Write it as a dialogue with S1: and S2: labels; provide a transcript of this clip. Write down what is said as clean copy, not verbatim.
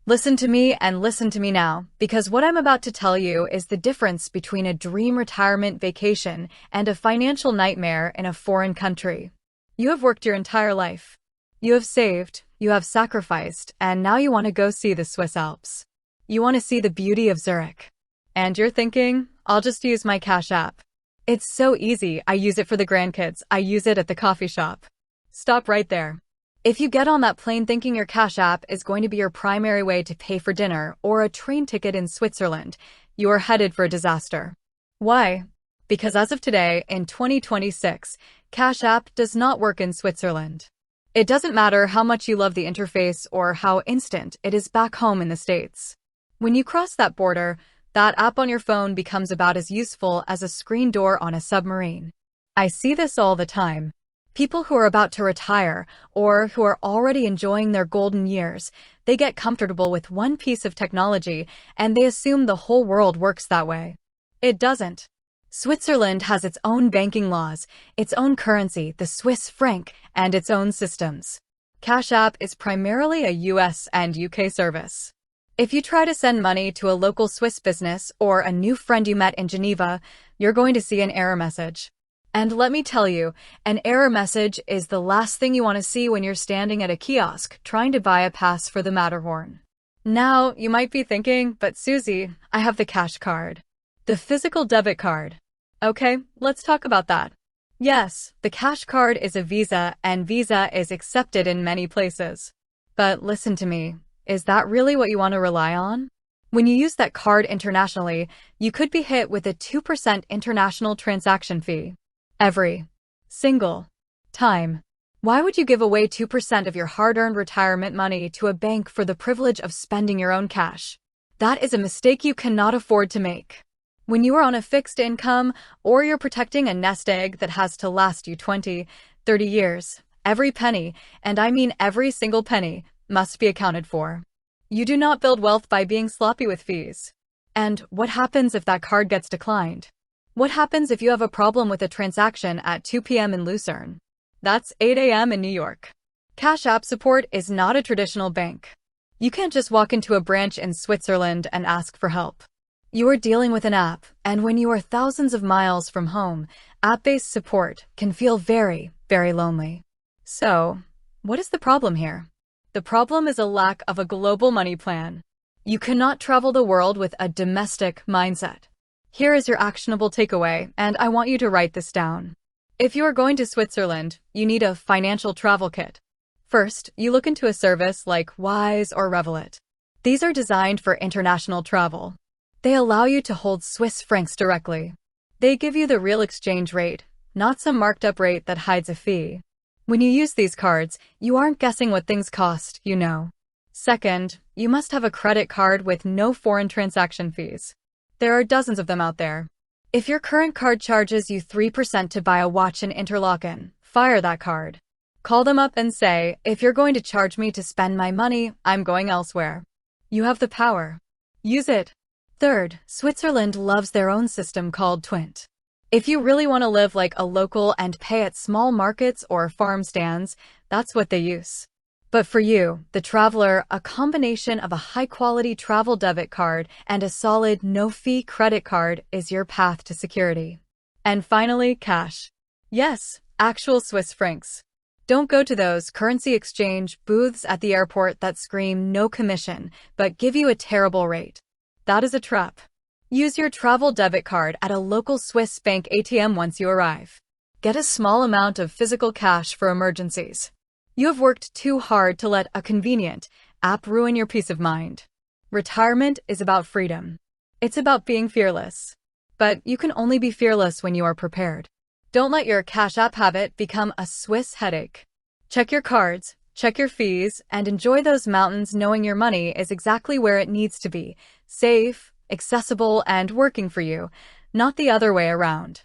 S1: Listen to me and listen to me now, because what I'm about to tell you is the difference between a dream retirement vacation and a financial nightmare in a foreign country. You have worked your entire life. You have saved, you have sacrificed, and now you want to go see the Swiss Alps. You want to see the beauty of Zurich. And you're thinking, I'll just use my Cash app. It's so easy, I use it for the grandkids, I use it at the coffee shop. Stop right there. If you get on that plane thinking your Cash app is going to be your primary way to pay for dinner or a train ticket in Switzerland, you are headed for a disaster. Why? Because as of today, in 2026, Cash app does not work in Switzerland. It doesn't matter how much you love the interface or how instant it is back home in the States. When you cross that border, that app on your phone becomes about as useful as a screen door on a submarine. I see this all the time. People who are about to retire or who are already enjoying their golden years, they get comfortable with one piece of technology and they assume the whole world works that way. It doesn't. Switzerland has its own banking laws, its own currency, the Swiss franc, and its own systems. Cash app is primarily a US and UK service. If you try to send money to a local Swiss business or a new friend you met in Geneva, you're going to see an error message. And let me tell you, an error message is the last thing you want to see when you're standing at a kiosk trying to buy a pass for the Matterhorn. Now, you might be thinking, but Susie, I have the Cash card. The physical debit card. Okay, let's talk about that. Yes, the Cash card is a Visa, and Visa is accepted in many places. But listen to me, is that really what you want to rely on? When you use that card internationally, you could be hit with a 2% international transaction fee. Every single time. Why would you give away 2% of your hard-earned retirement money to a bank for the privilege of spending your own cash? That is a mistake you cannot afford to make. When you are on a fixed income or you're protecting a nest egg that has to last you 20, 30 years, every penny, and I mean every single penny, must be accounted for. You do not build wealth by being sloppy with fees. And what happens if that card gets declined? What happens if you have a problem with a transaction at 2 p.m. in Lucerne? That's 8 a.m. in New York. Cash app support is not a traditional bank. You can't just walk into a branch in Switzerland and ask for help. You are dealing with an app, and when you are thousands of miles from home, app-based support can feel very, very lonely. So, what is the problem here? The problem is a lack of a global money plan. You cannot travel the world with a domestic mindset. Here is your actionable takeaway, and I want you to write this down. If you are going to Switzerland, you need a financial travel kit. First, you look into a service like Wise or Revolut. These are designed for international travel. They allow you to hold Swiss francs directly. They give you the real exchange rate, not some marked up rate that hides a fee. When you use these cards, you aren't guessing what things cost, you know. Second, you must have a credit card with no foreign transaction fees. There are dozens of them out there. If your current card charges you 3% to buy a watch in Interlaken, fire that card. Call them up and say, if you're going to charge me to spend my money, I'm going elsewhere. You have the power. Use it. Third, Switzerland loves their own system called Twint. If you really want to live like a local and pay at small markets or farm stands, that's what they use. But for you, the traveler, a combination of a high-quality travel debit card and a solid no-fee credit card is your path to security. And finally, cash. Yes, actual Swiss francs. Don't go to those currency exchange booths at the airport that scream no commission, but give you a terrible rate. That is a trap. Use your travel debit card at a local Swiss bank ATM once you arrive. Get a small amount of physical cash for emergencies. You have worked too hard to let a convenient app ruin your peace of mind. Retirement is about freedom. It's about being fearless. But you can only be fearless when you are prepared. Don't let your Cash app habit become a Swiss headache. Check your cards, check your fees, and enjoy those mountains knowing your money is exactly where it needs to be, safe, accessible, and working for you, not the other way around.